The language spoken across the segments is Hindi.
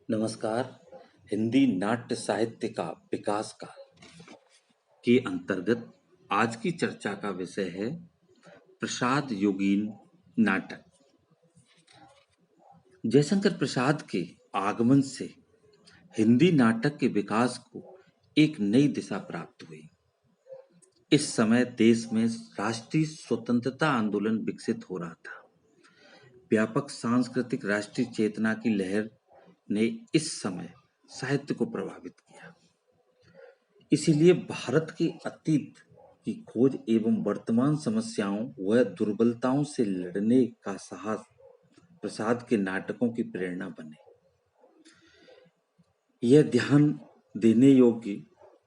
नमस्कार। हिंदी नाट्य साहित्य का विकास काल के अंतर्गत आज की चर्चा का विषय है प्रसाद योगीन नाटक। जयशंकर प्रसाद के आगमन से हिंदी नाटक के विकास को एक नई दिशा प्राप्त हुई। इस समय देश में राष्ट्रीय स्वतंत्रता आंदोलन विकसित हो रहा था। व्यापक सांस्कृतिक राष्ट्रीय चेतना की लहर ने इस समय साहित्य को प्रभावित किया। इसीलिए भारत के अतीत की खोज एवं वर्तमान समस्याओं व दुर्बलताओं से लड़ने का साहस प्रसाद के नाटकों की प्रेरणा बने। यह ध्यान देने योग्य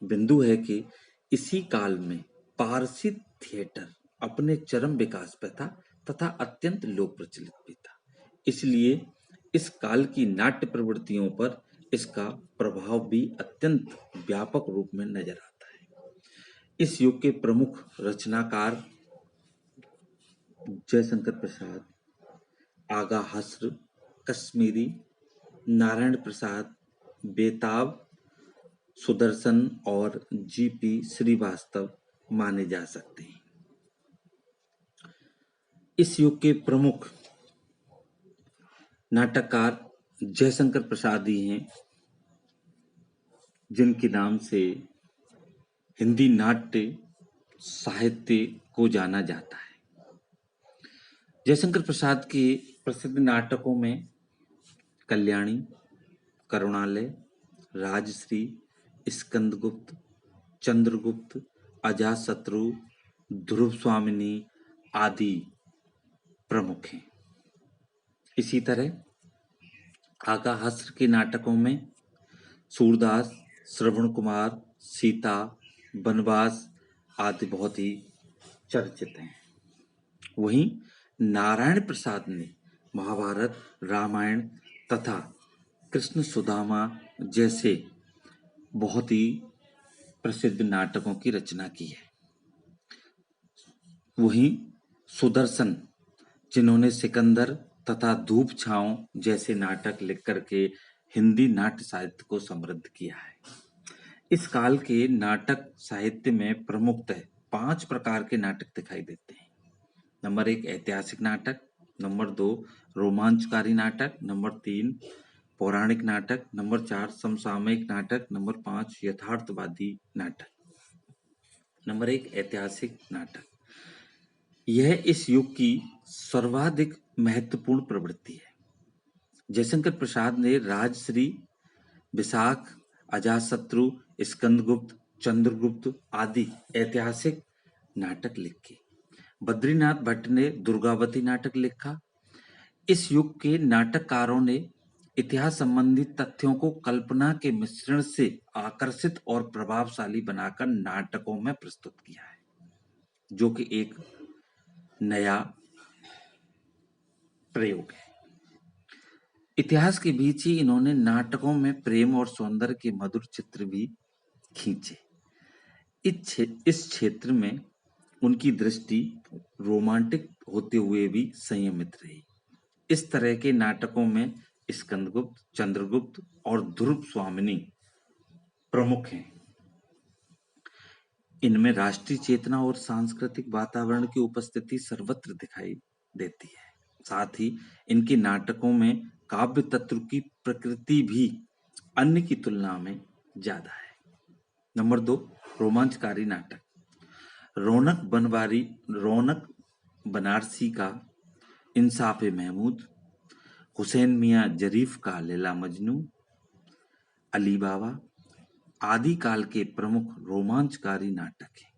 बिंदु है कि इसी काल में पारसी थिएटर अपने चरम विकास पर था तथा अत्यंत लोक प्रचलित भी था। इसलिए इस काल की नाट्य प्रवृत्तियों पर इसका प्रभाव भी अत्यंत व्यापक रूप में नजर आता है। इस युग के प्रमुख रचनाकार जयशंकर प्रसाद, आगा हस्र, कश्मीरी, नारायण प्रसाद, बेताब, सुदर्शन और जीपी श्रीवास्तव माने जा सकते हैं। इस युग के प्रमुख नाटककार जयशंकर प्रसाद ही हैं, जिनके नाम से हिंदी नाट्य साहित्य को जाना जाता है। जयशंकर प्रसाद के प्रसिद्ध नाटकों में कल्याणी, करुणालय, राजश्री, स्कंदगुप्त, चंद्रगुप्त, अजातशत्रु, ध्रुव स्वामिनी आदि प्रमुख हैं। इसी तरह आगा हस्र के नाटकों में सूरदास, श्रवण कुमार, सीता, बनवास आदि बहुत ही चर्चित हैं। वहीं नारायण प्रसाद ने महाभारत, रामायण तथा कृष्ण सुदामा जैसे बहुत ही प्रसिद्ध नाटकों की रचना की है। वहीं सुदर्शन, जिन्होंने सिकंदर तथा धूप छांव जैसे नाटक लिख करके हिंदी नाट्य साहित्य को समृद्ध किया है। इस काल के नाटक साहित्य में प्रमुखतः 5 प्रकार के नाटक दिखाई देते हैं। नंबर 1 ऐतिहासिक नाटक, नंबर 2 रोमांचकारी नाटक, नंबर 3 पौराणिक नाटक, नंबर 4 समसामयिक नाटक, नंबर 5 यथार्थवादी नाटक। नंबर 1 ऐतिहासिक नाटक। यह इस युग की सर्वाधिक महत्वपूर्ण प्रवृत्ति है। जयशंकर प्रसाद ने राजश्री, विशाख, अजातशत्रु, स्कंदगुप्त, चंद्रगुप्त आदि ऐतिहासिक नाटक लिखे। बद्रीनाथ भट्ट ने दुर्गावती नाटक लिखा। इस युग के नाटककारों ने इतिहास संबंधी तथ्यों को कल्पना के मिश्रण से आकर्षित और प्रभावशाली बनाकर नाटकों में प्रस्तुत किया है, जो कि एक नया प्रयोग है। इतिहास के बीच ही इन्होंने नाटकों में प्रेम और सौंदर्य के मधुर चित्र भी खींचे। इस क्षेत्र में उनकी दृष्टि रोमांटिक होते हुए भी संयमित रही। इस तरह के नाटकों में स्कंदगुप्त, चंद्रगुप्त और ध्रुव स्वामिनी प्रमुख हैं। इनमें राष्ट्रीय चेतना और सांस्कृतिक वातावरण की उपस्थिति सर्वत्र दिखाई देती है। साथ ही इनके नाटकों में काव्य तत्व की प्रकृति भी अन्य की तुलना में ज्यादा है। नंबर 2 रोमांचकारी नाटक। रौनक बनारसी का इंसाफ महमूद, हुसैन मियां जरीफ का लैला मजनू, अली बाबा आदि काल के प्रमुख रोमांचकारी नाटक हैं।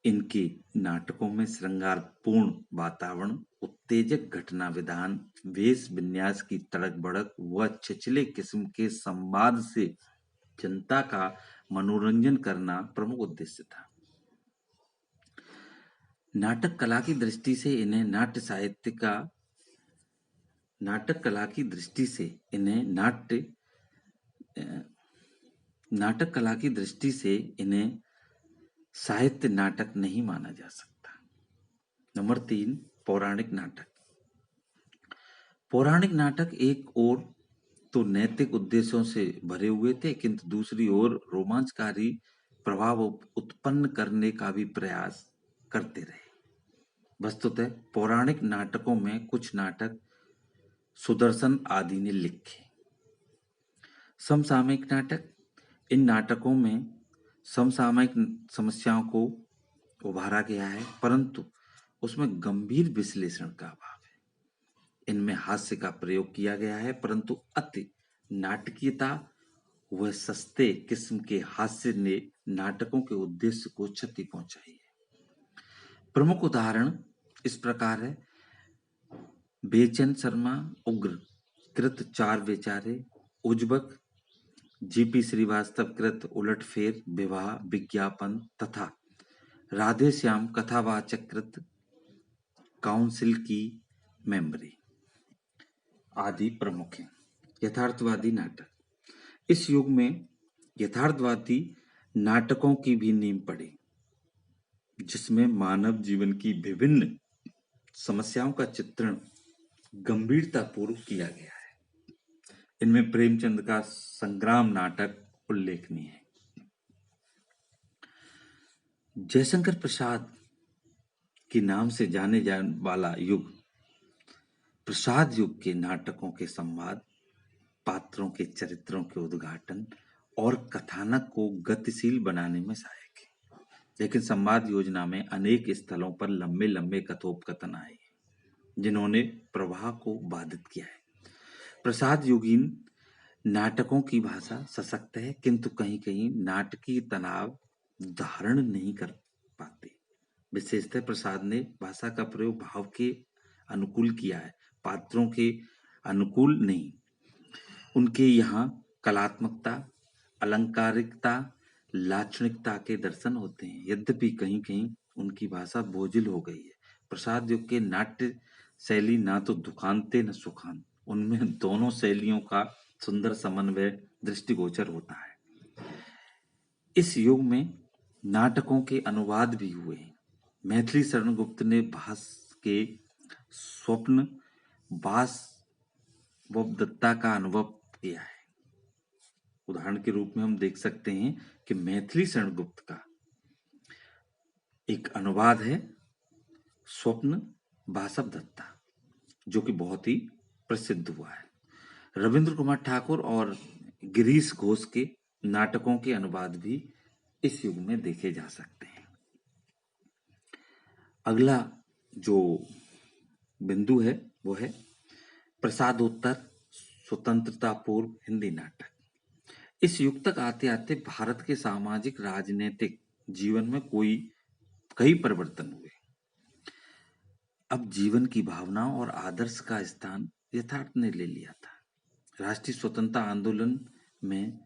इनके नाटकों में श्रृंगारपूर्ण वातावरण, उत्तेजक घटना विधान, वेश विन्यास की तड़क भड़क व छिछले किस्म के संवाद से जनता का मनोरंजन करना प्रमुख उद्देश्य था। नाटक कला की दृष्टि से इन्हें नाटक कला की दृष्टि से इन्हें साहित्य नाटक नहीं माना जा सकता। नंबर 3 पौराणिक नाटक। पौराणिक नाटक एक ओर तो नैतिक उद्देश्यों से भरे हुए थे, किंतु दूसरी ओर रोमांचकारी प्रभाव उत्पन्न करने का भी प्रयास करते रहे। वस्तुतः पौराणिक नाटकों में कुछ नाटक सुदर्शन आदि ने लिखे। समसामयिक नाटक, इन नाटकों में समसामयिक समस्याओं को उभारा गया है, परंतु उसमें गंभीर विश्लेषण का अभाव है। इनमें हास्य का प्रयोग किया गया है, परंतु अति नाटकीयता व सस्ते किस्म के हास्य ने नाटकों के उद्देश्य को क्षति पहुंचाई है। प्रमुख उदाहरण इस प्रकार है: बेचैन शर्मा उग्र कृत चार बेचारे, उज्बक जीपी श्रीवास्तव कृत उलटफेर विवाह विज्ञापन तथा राधे श्याम कथावाचक कृत काउंसिल की मेमोरी आदि प्रमुख हैं। यथार्थवादी नाटक, इस युग में यथार्थवादी नाटकों की भी नींव पड़ी, जिसमें मानव जीवन की विभिन्न समस्याओं का चित्रण गंभीरतापूर्व किया गया है। इनमें प्रेमचंद का संग्राम नाटक उल्लेखनीय है। जयशंकर प्रसाद के नाम से जाने जाने वाला युग प्रसाद युग के नाटकों के संवाद, पात्रों के चरित्रों के उद्घाटन और कथानक को गतिशील बनाने में सहायक है। लेकिन संवाद योजना में अनेक स्थलों पर लंबे लंबे कथोपकथन आए, जिन्होंने प्रवाह को बाधित किया है। प्रसाद युगीन नाटकों की भाषा सशक्त है, किंतु कहीं कहीं नाटकीय तनाव धारण नहीं कर पाते। विशेषतः प्रसाद ने भाषा का प्रयोग भाव के अनुकूल किया है, पात्रों के अनुकूल नहीं। उनके यहाँ कलात्मकता, अलंकारिकता, लाक्षणिकता के दर्शन होते हैं, यद्यपि कहीं कहीं उनकी भाषा बोझिल हो गई है। प्रसाद युग के नाट्य शैली ना तो दुखान्ते न सुखान्त, उनमें दोनों शैलियों का सुंदर समन्वय दृष्टिगोचर होता है। इस युग में नाटकों के अनुवाद भी हुए हैं। मैथिली शरण गुप्त ने भास के स्वप्न वासवदत्ता का अनुभव किया है। उदाहरण के रूप में हम देख सकते हैं कि मैथिली शरण गुप्त का एक अनुवाद है स्वप्न वासवदत्ता, जो कि बहुत ही प्रसिद्ध हुआ है। रविंद्र कुमार ठाकुर और गिरीश घोष के नाटकों के अनुवाद भी इस युग में देखे जा सकते हैं। अगला जो बिंदु है वो है प्रसादोत्तर स्वतंत्रता पूर्व हिंदी नाटक। इस युग तक आते आते भारत के सामाजिक राजनीतिक जीवन में कई परिवर्तन हुए। अब जीवन की भावनाओं और आदर्श का स्थान यथार्थ ने ले लिया था। राष्ट्रीय स्वतंत्रता आंदोलन में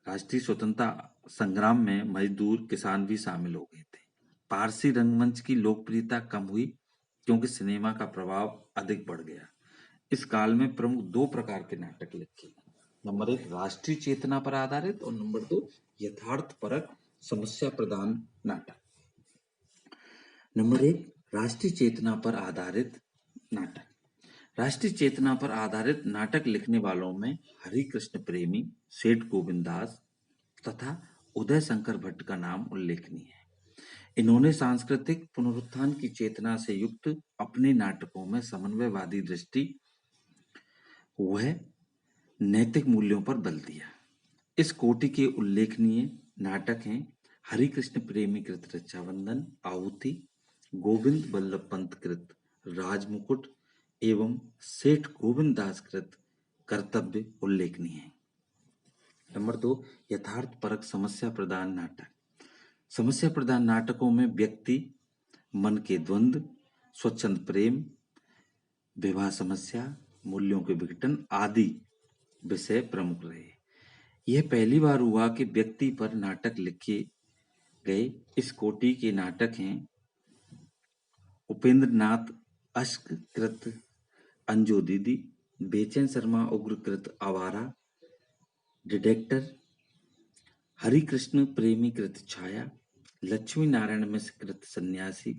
राष्ट्रीय स्वतंत्रता संग्राम में मजदूर किसान भी शामिल हो गए थे। पारसी रंगमंच की लोकप्रियता कम हुई, क्योंकि सिनेमा का प्रभाव अधिक बढ़ गया। इस काल में प्रमुख दो प्रकार के नाटक लिखे। नंबर 1 राष्ट्रीय चेतना पर आधारित और नंबर 2 यथार्थपरक समस्या प्रधान नाटक। नंबर 1 राष्ट्रीय चेतना पर आधारित नाटक। राष्ट्रीय चेतना पर आधारित नाटक लिखने वालों में हरिकृष्ण प्रेमी, सेठ गोविंददास तथा उदय शंकर भट्ट का नाम उल्लेखनीय है। इन्होंने सांस्कृतिक पुनरुत्थान की चेतना से युक्त अपने नाटकों में समन्वयवादी दृष्टि व नैतिक मूल्यों पर बल दिया। इस कोटि के उल्लेखनीय नाटक हैं हरिकृष्ण प्रेमी कृत रक्षाबंधन, आहुति, गोविंद बल्लभ पंत कृत राजमुकुट एवं सेठ गोविंद दास कृत कर्तव्य उल्लेखनीय है। नंबर 2 यथार्थपरक समस्या प्रधान नाटक। समस्या प्रधान नाटकों में व्यक्ति मन के द्वंद्व, स्वच्छंद प्रेम, विवाह समस्या, मूल्यों के विघटन आदि विषय प्रमुख रहे। यह पहली बार हुआ कि व्यक्ति पर नाटक लिखे गए। इस कोटि के नाटक हैं उपेंद्र नाथ अश्क कृत अंजो दीदी, बेचैन शर्मा उग्र कृत आवारा, डिटेक्टर, हरिकृष्ण प्रेमी कृत छाया, लक्ष्मी नारायण मिश्र कृत सन्यासी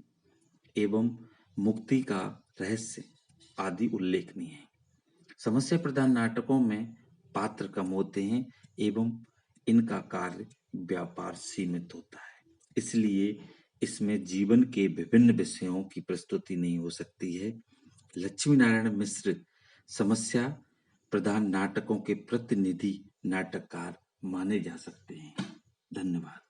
एवं मुक्ति का रहस्य आदि उल्लेखनीय है। समस्या प्रधान नाटकों में पात्र कम होते हैं एवं इनका कार्य व्यापार सीमित होता है, इसलिए इसमें जीवन के विभिन्न विषयों की प्रस्तुति नहीं हो सकती है। लक्ष्मी नारायण मिश्र समस्या प्रधान नाटकों के प्रतिनिधि नाटककार माने जा सकते हैं। धन्यवाद।